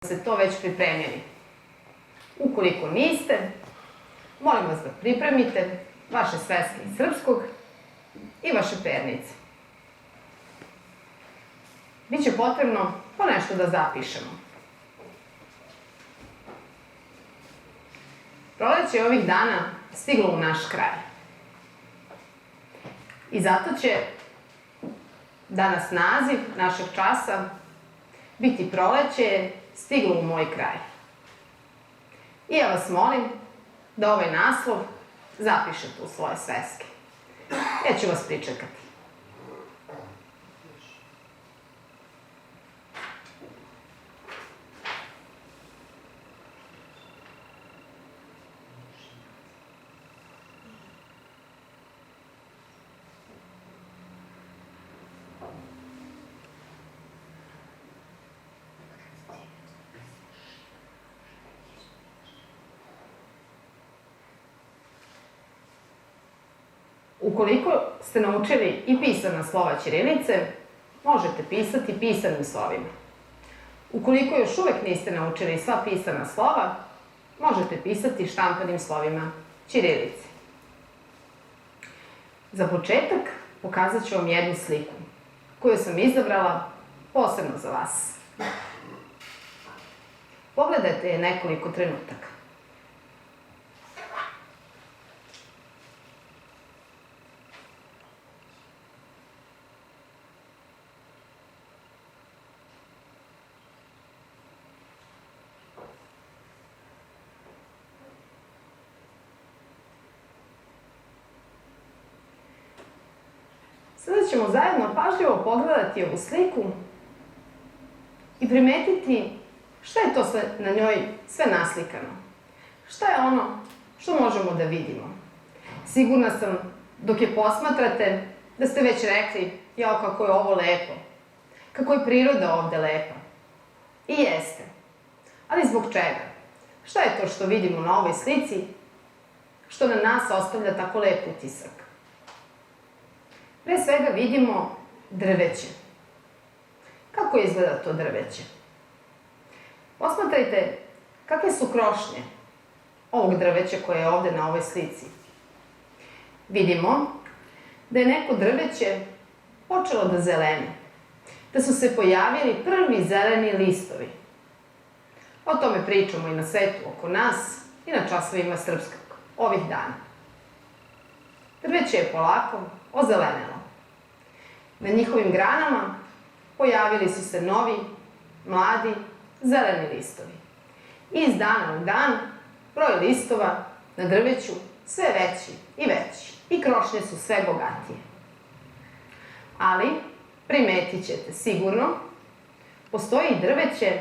ste to već pripremili. Ukoliko niste, molim vas da pripremite vaše sveske iz srpskog i vaše pernice. Biće potrebno ponešto da zapišemo. Proleće je ovih dana stiglo u naš kraj. I zato će danas naziv našeg časa biti Proleće je stiglo u moj kraj. I ja vas molim da ovaj naslov zapišete u svoje sveske. Ja ću vas pričekati. Ukoliko ste naučili i pisana slova ćirilice, možete pisati pisanim slovima. Ukoliko još uvek niste naučili sva pisana slova, možete pisati štampanim slovima ćirilice. Za početak pokazat ću vam jednu sliku koju sam izabrala posebno za vas. Pogledajte je nekoliko trenutaka. Sada ćemo zajedno pažljivo pogledati ovu sliku i primetiti šta je to na njoj sve naslikano. Šta je ono što možemo da vidimo. Sigurna sam, dok je posmatrate, da ste već rekli, jao, kako je ovo lepo, kako je priroda ovde lepa. I jeste. Ali zbog čega? Šta je to što vidimo na ovoj slici, što na nas ostavlja tako lep utisak? Pre svega vidimo drveće. Kako izgleda to drveće? Posmatrajte kakve su krošnje ovog drveća koje je ovde na ovoj slici. Vidimo da je neko drveće počelo da zeleni, da su se pojavili prvi zeleni listovi. O tome pričamo i na svetu oko nas i na časovima srpskog ovih dana. Drveće je polako ozelenelo. Na njihovim granama pojavili su se novi, mladi, zeleni listovi. I iz dana u dan broj listova na drveću sve veći i veći i krošnje su sve bogatije. Ali, primetit ćete sigurno, postoji i drveće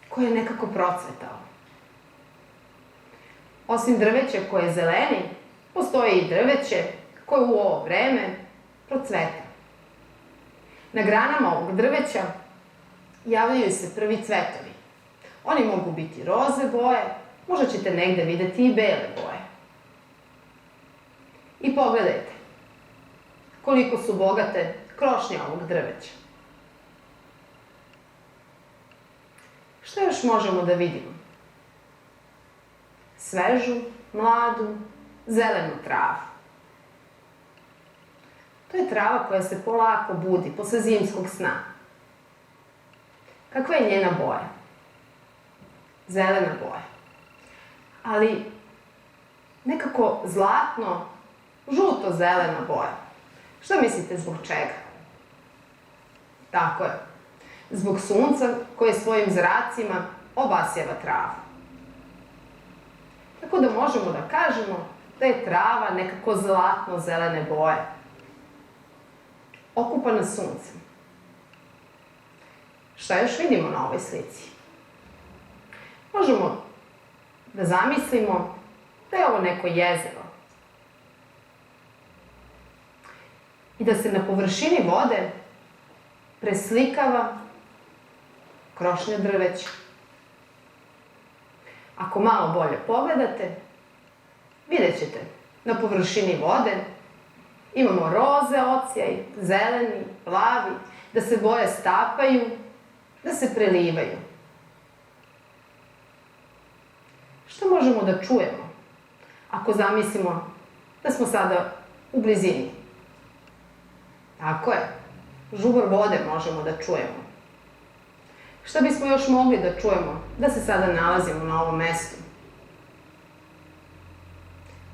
koje je nekako procvetalo. Osim drveća koje je zeleni, postoji i drveće koje u ovo vreme procveta. Na granama ovog drveća javljaju se prvi cvetovi. Oni mogu biti roze boje, možda ćete negde videti i bele boje. I pogledajte koliko su bogate krošnje ovog drveća. Šta još možemo da vidimo? Svežu, mladu, zelenu travu. To je trava koja se polako budi posle zimskog sna. Kakva je njena boja? Zelena boja. Ali nekako zlatno, žuto-zelena boja. Šta mislite zbog čega? Tako je. Zbog sunca koje svojim zracima obasjava travu. Tako da možemo da kažemo da je trava nekako zlatno-zelene boje. Okupana suncem. Šta još vidimo na ovoj slici? Možemo da zamislimo da je ovo neko jezero. I da se na površini vode preslikava krošnja drveća. Ako malo bolje pogledate, vidjet ćete na površini vode imamo roze ocijaj, zeleni, plavi, da se boje stapaju, da se prelivaju. Šta možemo da čujemo ako zamislimo da smo sada u blizini? Tako je, žubor vode možemo da čujemo. Šta bismo još mogli da čujemo da se sada nalazimo na ovom mestu?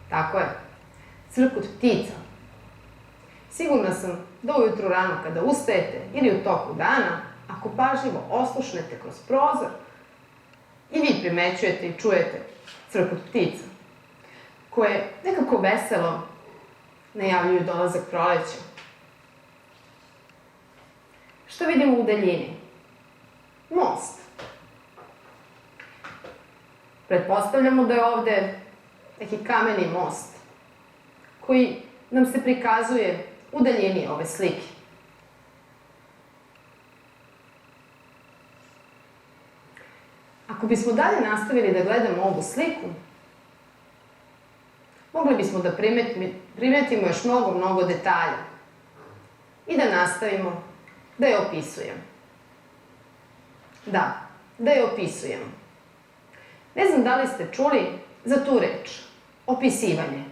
Tako je, crkut ptica. Sigurna sam da ujutru rano kada ustajete ili u toku dana, ako pažljivo oslušnete kroz prozor, i vi primećujete i čujete crkut ptica, koje nekako veselo najavljuju dolazak proleća. Šta vidimo u daljini? Most. Pretpostavljamo da je ovde neki kameni most koji nam se prikazuje u daljini ove slike. Ako bismo dalje nastavili da gledamo ovu sliku, mogli bismo da primetimo još mnogo detalja i da nastavimo da je opisujemo. Da je opisujemo. Ne znam da li ste čuli za tu reč, opisivanje,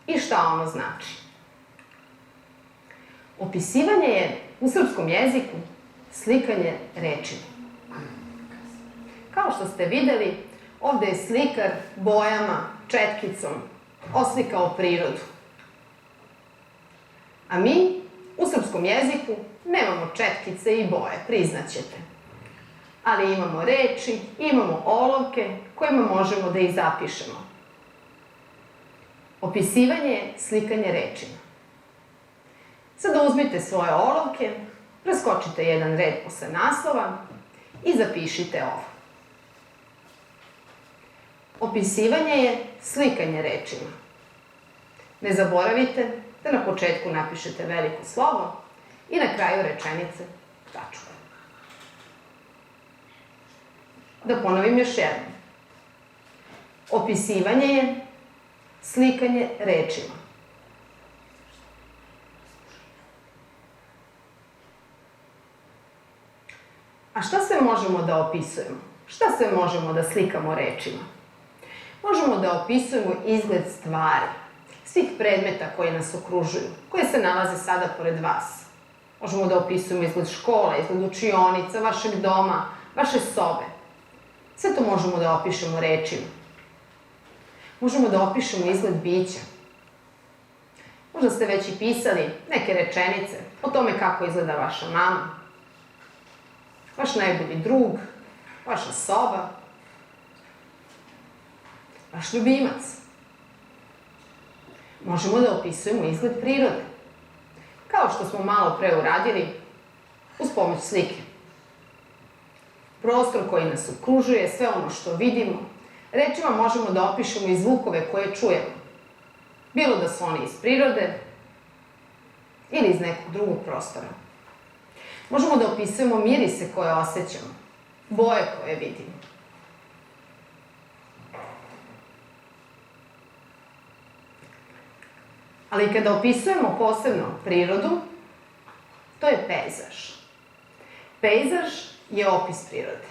i šta ono znači. Opisivanje je u srpskom jeziku slikanje rečima. Kao što ste videli, ovde je slikar bojama, četkicom oslikao prirodu. A mi u srpskom jeziku nemamo četkice i boje, priznaćete. Ali imamo reči, imamo olovke kojima možemo da ih zapišemo. Opisivanje je slikanje rečima. Sada uzmite svoje olovke, preskočite jedan red posle naslova i zapišite ovo. Opisivanje je slikanje rečima. Ne zaboravite da na početku napišete veliko slovo i na kraju rečenice tačku. Da ponovim još jednom. Opisivanje je slikanje rečima. A šta sve možemo da opisujemo? Šta sve možemo da slikamo rečima? Možemo da opisujemo izgled stvari, svih predmeta koji nas okružuju, koje se nalaze sada pored vas. Možemo da opisujemo izgled škole, izgled učionica, vašeg doma, vaše sobe. Sve to možemo da opišemo rečima. Možemo da opišemo izgled bića. Možda ste već i pisali neke rečenice o tome kako izgleda vaša mama, vaš najbolji drug, vaša soba, vaš ljubimac. Možemo da opisujemo izgled prirode, kao što smo malo pre uradili uz pomoć slike. Prostor koji nas okružuje, sve ono što vidimo, rečima možemo da opišemo i zvukove koje čujemo. Bilo da su oni iz prirode ili iz nekog drugog prostora. Možemo da opisujemo mirise koje osjećamo, boje koje vidimo. Ali kada opisujemo posebno prirodu, to je pejzaž. Pejzaž je opis prirode.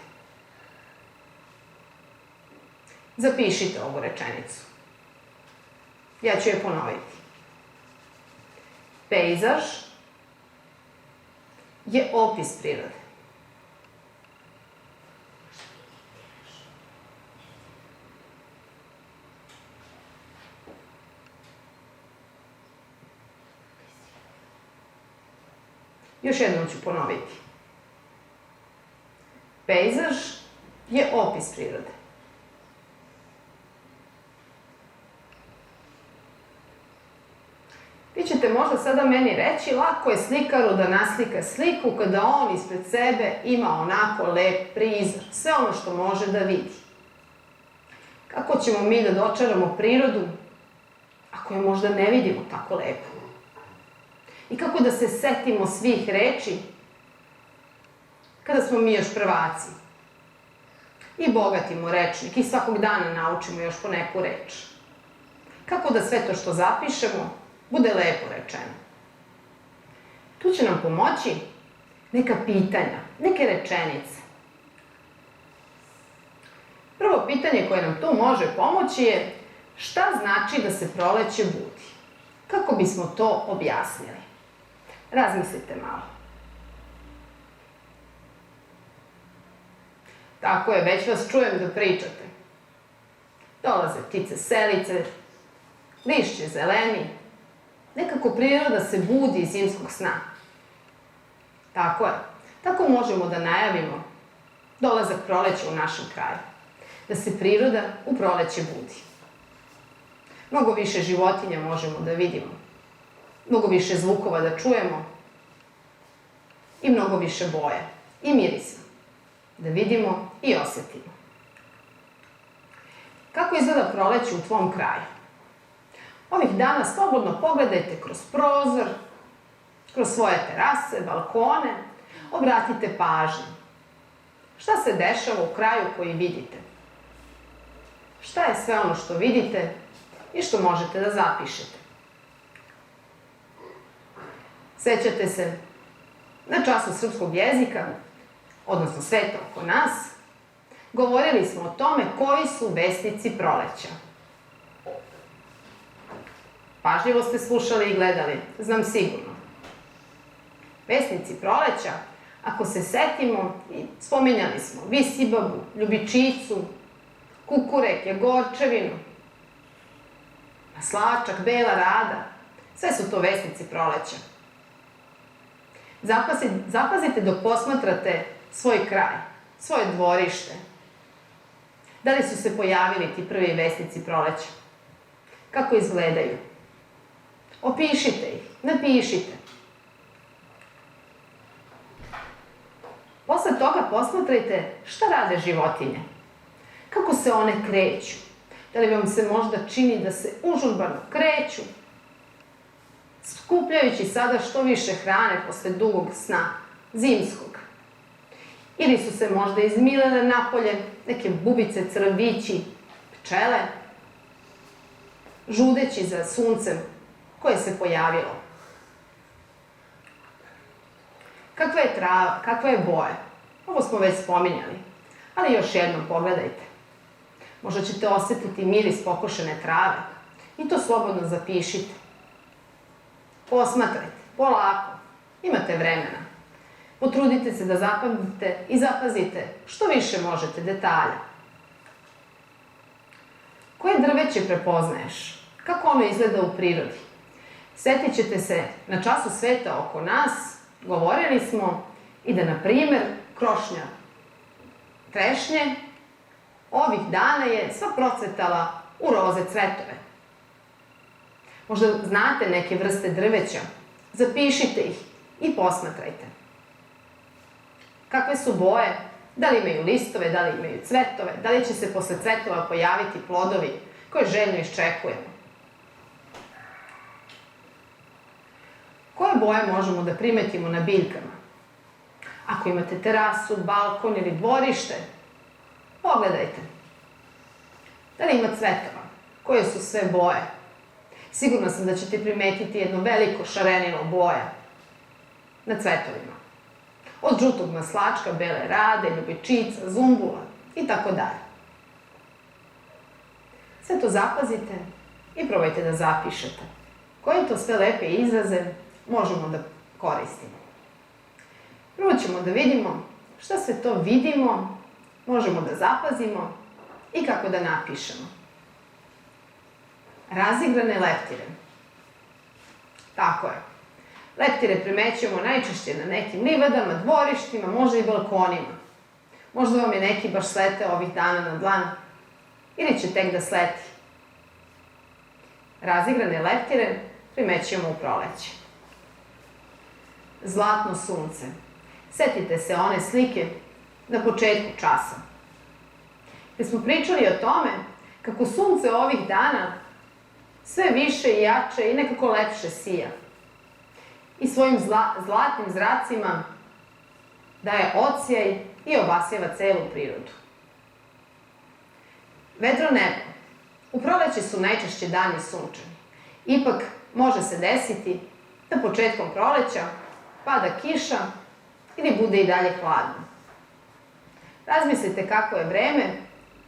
Zapišite ovu rečenicu. Ja ću je ponoviti. Pejzaž je opis prirode. Još jednom ću ponoviti. Pejzaž je opis prirode. Vi ćete možda sada meni reći, lako je slikaru da naslika sliku kada on ispred sebe ima onako lep prizor, sve ono što može da vidi. Kako ćemo mi da dočaramo prirodu ako je možda ne vidimo tako lepo? I kako da se setimo svih reči kada smo mi još prvaci? I bogatimo rečnik i svakog dana naučimo još po neku reč. Kako da sve to što zapišemo bude lepo rečeno? Tu će nam pomoći neka pitanja, neke rečenice. Prvo Prvo pitanje koje nam tu može pomoći je šta znači da se proleće budi? Kako bismo to objasnili? Razmislite malo. Tako je, već vas čujem da pričate. Dolaze ptice selice, lišće zeleni, nekako priroda se budi iz zimskog sna. Tako je, tako možemo da najavimo dolazak proleća u našem kraju. Da se priroda u proleće budi. Mnogo više životinja možemo da vidimo, mnogo više zvukova da čujemo i mnogo više boje i mirisa da vidimo i osetimo. Kako izgleda proleće u tvom kraju? Ovih dana slobodno pogledajte kroz prozor, kroz svoje terase, balkone, obratite pažnju. Šta se dešava u kraju koji vidite? Šta je sve ono što vidite i što možete da zapišete? Sećate se, na času srpskog jezika, odnosno sveta oko nas, govorili smo o tome koji su vesnici proleća. Pažljivo ste slušali i gledali, znam sigurno. Vesnici proleća, ako se setimo, spominjali smo visibabu, ljubičicu, kukurek, jagorčevinu, maslačak, bela rada, sve su to vesnici proleća. Zapazite dok posmatrate svoj kraj, svoje dvorište. Da li su se pojavili ti prvi vesnici proleća? Kako izgledaju? Opišite ih, napišite. Posle toga posmatrajte šta rade životinje. Kako se one kreću? Da li vam se možda čini da se užurbano kreću, skupljajući sada što više hrane posle dugog sna, zimskog? Ili su se možda izmilele napolje neke bubice, crvići, pčele, žudeći za suncem koje se pojavilo? Kakva je trava, kakva je boja? Ovo smo već spominjali, ali još jednom pogledajte. Možda ćete osetiti miris pokošene trave i to slobodno zapišite. Posmatrajte, polako, imate vremena. Potrudite se da zapamtite i zapazite što više možete detalja. Koje drveće prepoznaješ? Kako ono izgleda u prirodi? Setit ćete se, na času sveta oko nas, govorili smo i da, na primer, krošnja trešnje ovih dana je sva procvetala u roze cvetove. Možda znate neke vrste drveća, zapišite ih i posmatrajte. Kakve su boje? Da li imaju listove, da li imaju cvetove, da li će se posle cvetova pojaviti plodovi koje željno iščekujemo? Koje boje možemo da primetimo na biljkama? Ako imate terasu, balkon ili dvorište, pogledajte. Da li ima cvetova? Koje su sve boje? Sigurna sam da ćete primetiti jedno veliko šarenilo boja na cvetovima. Od žutog maslačka, bele rade, ljubičica, zumbula i tako dalje. Sve to zapazite i probajte da zapišete. Koje to sve lepe izraze možemo da koristimo. Prvo ćemo da vidimo šta sve to vidimo, možemo da zapazimo i kako da napišemo. Razigrane leptire. Tako je. Leptire primećujemo najčešće na nekim livadama, dvorištima, možda i balkonima. Možda vam je neki baš sleteo ovih dana na dlan ili će tek da sleti. Razigrane leptire primećujemo u proleće. Zlatno sunce. Setite se one slike na početku časa. Gde smo pričali o tome kako sunce ovih dana sve više i jače i nekako lepše sija. I svojim zlatnim zracima daje odsjaj i obasjava celu prirodu. Vedro nebo. U proleće su najčešće dani sunčani. Ipak može se desiti da početkom proleća pada kiša ili bude i dalje hladno. Razmislite kako je vreme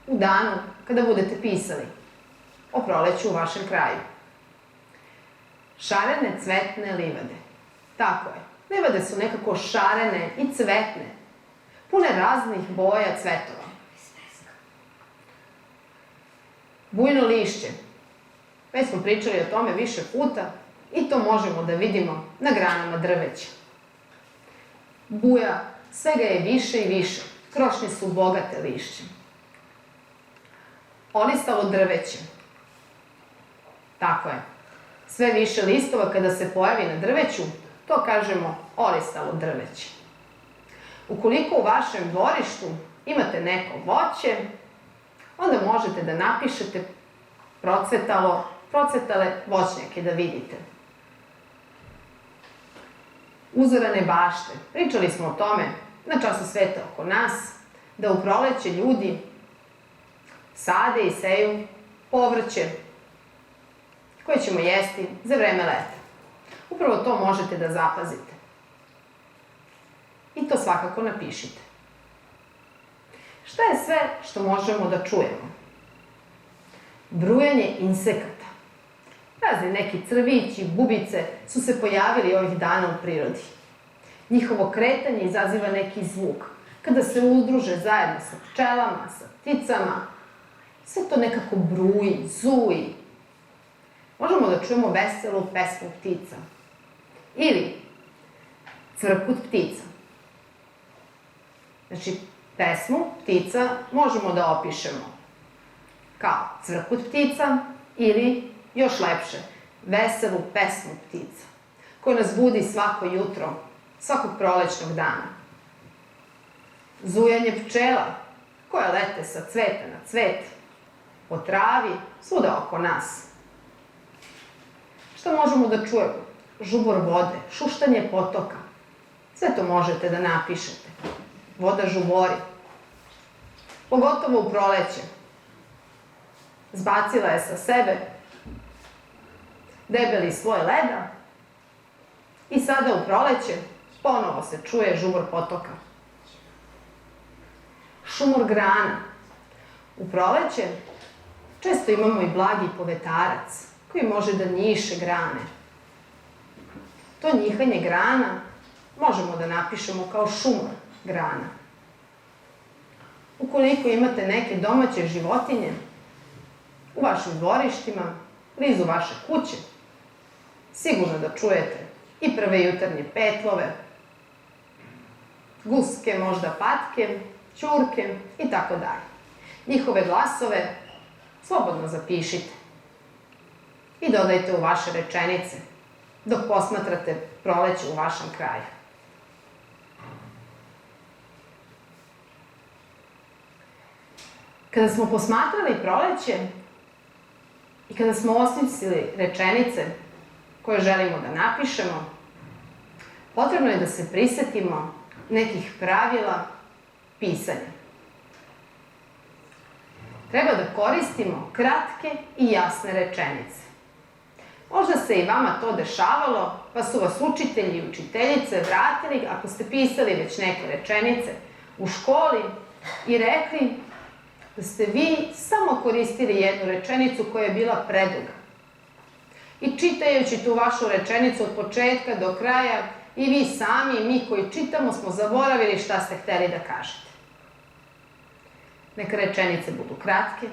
u danu kada budete pisali o proleću u vašem kraju. Šarene cvetne livade. Tako je. Livade su nekako šarene i cvetne, pune raznih boja cvetova. Bujno lišće. Već smo pričali o tome više puta i to možemo da vidimo na granama drveća. Buja, svega je više i više. Krošnje su bogate lišćem. Olistalo drveće. Tako je. Sve više listova kada se pojavi na drveću, to kažemo olistalo drveće. Ukoliko u vašem dvorištu imate neko voće, onda možete da napišete procvetale voćnjake da vidite. Uzorane bašte. Pričali smo o tome na času sveta oko nas, da u proleće ljudi sade i seju povrće koje ćemo jesti za vreme leta. Upravo to možete da zapazite. I to svakako napišite. Šta je sve što možemo da čujemo? Brujanje insekata. Razni neki crvići, bubice su se pojavili ovih dana u prirodi. Njihovo kretanje izaziva neki zvuk. Kada se udruže zajedno sa pčelama, sa pticama, sve to nekako bruji, zuji. Možemo da čujemo veselu pesmu ptica. Ili cvrkut ptica. Znači, pesmu ptica možemo da opišemo kao cvrkut ptica ili, još lepše, veselu pesmu ptica, koja nas budi svako jutro, svakog prolećnog dana. Zujanje pčela, koje lete sa cveta na cvet, po travi, svuda oko nas. Šta možemo da čujemo? Žubor vode, šuštanje potoka. Sve to možete da napišete. Voda žubori. Pogotovo u proleće. Zbacila je sa sebe debeli sloj leda i sada u proleće ponovo se čuje žubor potoka. Šumor grana. U proleće često imamo i blagi povetarac koji može da njiše grane. To njihanje grana možemo da napišemo kao šumor grana. Ukoliko imate neke domaće životinje u vašim dvorištima, blizu vaše kuće, sigurno da čujete i prve jutarnje petlove, guske, možda patke, ćurke i tako dalje. Njihove glasove slobodno zapišite i dodajte u vaše rečenice dok posmatrate proleće u vašem kraju. Kada smo posmatrali proleće i kada smo osmislili rečenice koje želimo da napišemo, potrebno je da se prisetimo nekih pravila pisanja. Treba da koristimo kratke i jasne rečenice. Možda se i vama to dešavalo, pa su vas učitelji i učiteljice vratili, ako ste pisali već neke rečenice u školi, i rekli da ste vi samo koristili jednu rečenicu koja je bila preduga. I čitajući tu vašu rečenicu od početka do kraja, i vi sami i mi koji čitamo smo zaboravili šta ste hteli da kažete. Neka rečenice budu kratke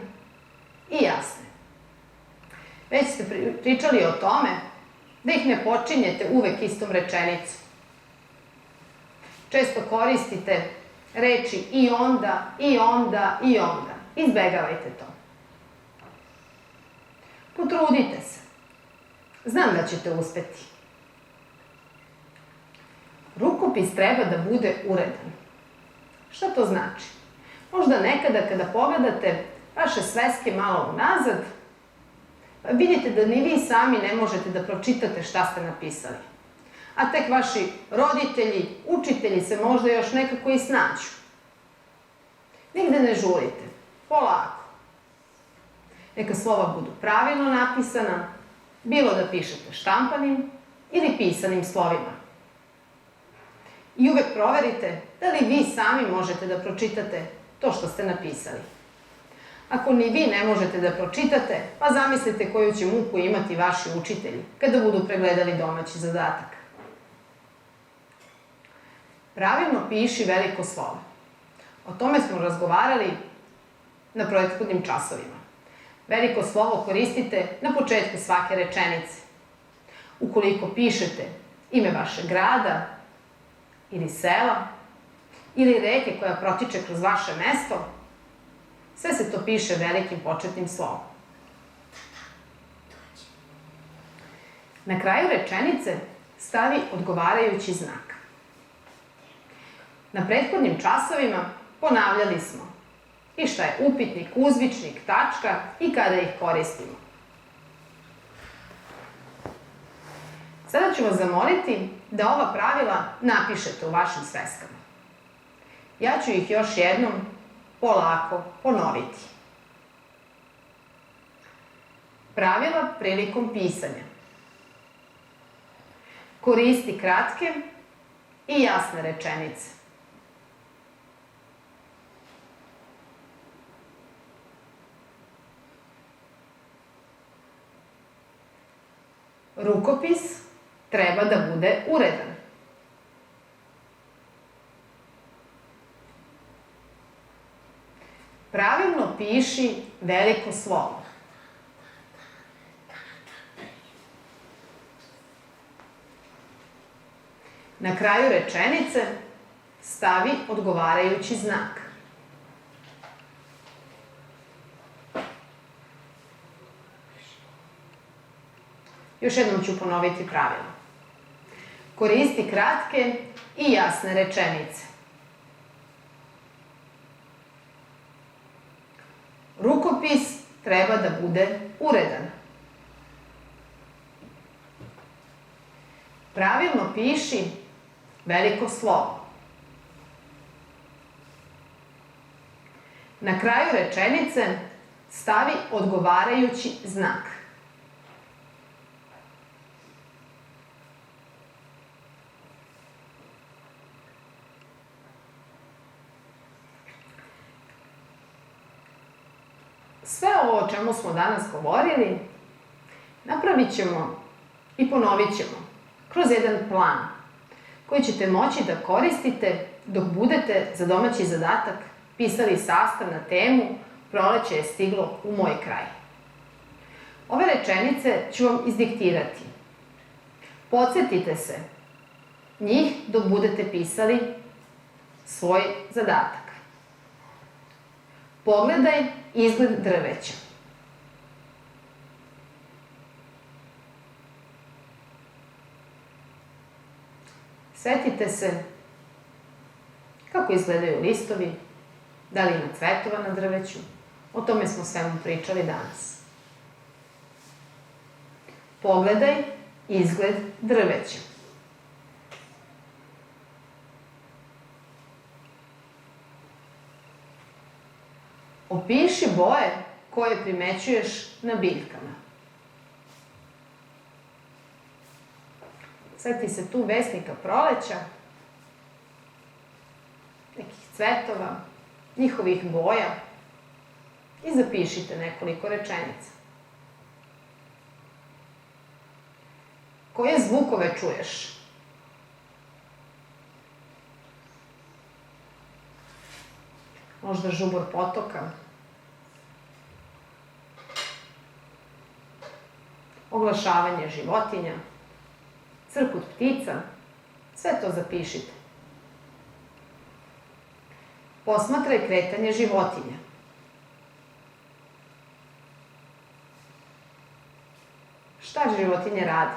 i jasne. Već ste pričali o tome da ih ne počinjete uvek istom rečenicom. Često koristite reči i onda, i onda, i onda. Izbegavajte to. Potrudite se. Znam da ćete uspeti. Rukopis treba da bude uredan. Šta to znači? Možda nekada kada pogledate vaše sveske malo unazad, vidite da ni vi sami ne možete da pročitate šta ste napisali. A tek vaši roditelji, učitelji se možda još nekako i snađu. Nigde ne žurite. Polako. Neka slova budu pravilno napisana, bilo da pišete štampanim ili pisanim slovima. I uvek proverite da li vi sami možete da pročitate to što ste napisali. Ako ni vi ne možete da pročitate, pa zamislite koju će muku imati vaši učitelji kada budu pregledali domaći zadatak. Pravilno piši veliko slovo. O tome smo razgovarali na prethodnim časovima. Veliko slovo koristite na početku svake rečenice. Ukoliko pišete ime vašeg grada ili sela ili reke koja protiče kroz vaše mesto, sve se to piše velikim početnim slovom. Na kraju rečenice stavi odgovarajući znak. Na prethodnim časovima ponavljali smo i šta je upitnik, uzvičnik, tačka i kada ih koristimo. Sada ću vas zamoliti da ova pravila napišete u vašim sveskama. Ja ću ih još jednom polako ponoviti. Pravila prilikom pisanja. Koristi kratke i jasne rečenice. Rukopis treba da bude uredan. Pravilno piši veliko slovo. Na kraju rečenice stavi odgovarajući znak. Još jednom ću ponoviti pravilo. Koristi kratke i jasne rečenice. Rukopis treba da bude uredan. Pravilno piši veliko slovo. Na kraju rečenice stavi odgovarajući znak. Sve ovo o čemu smo danas govorili napravit ćemo i ponovit ćemo kroz jedan plan koji ćete moći da koristite dok budete za domaći zadatak pisali sastav na temu Proleće je stiglo u moj kraj. Ove rečenice ću vam izdiktirati. Podsjetite se njih dok budete pisali svoj zadatak. Pogledaj izgled drveća. Setite se kako izgledaju listovi, da li ima cvetova na drveću. O tome smo svemu pričali danas. Pogledaj izgled drveća. Opiši boje koje primećuješ na biljkama. Sjeti se tu vesnika proleća, nekih cvetova, njihovih boja i zapišite nekoliko rečenica. Koje zvukove čuješ? Možda žubor potoka, oglašavanje životinja, crkut ptica, sve to zapišite. Posmatraj kretanje životinja. Šta životinje radi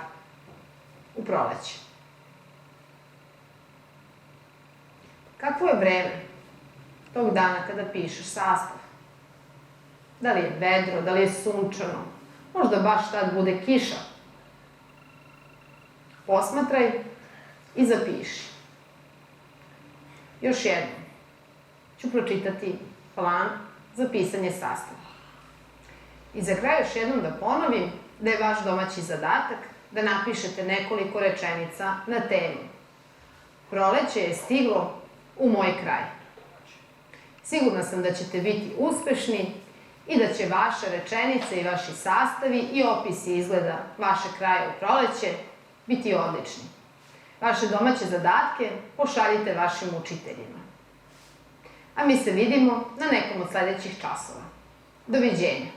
u proleće? Kakvo je vreme tog dana kada pišeš sastav? Da li je vedro, da li je sunčano, možda baš tad bude kiša. Posmatraj i zapiši. Još jednom ću pročitati plan za pisanje sastava. I za kraj još jednom da ponovim da je vaš domaći zadatak da napišete nekoliko rečenica na temu Proleće je stiglo u moj kraj. Sigurna sam da ćete biti uspešni i da će vaše rečenice i vaši sastavi i opisi izgleda vaše kraja u proleće biti odlični. Vaše domaće zadatke pošaljite vašim učiteljima. A mi se vidimo na nekom od sledećih časova. Doviđenja!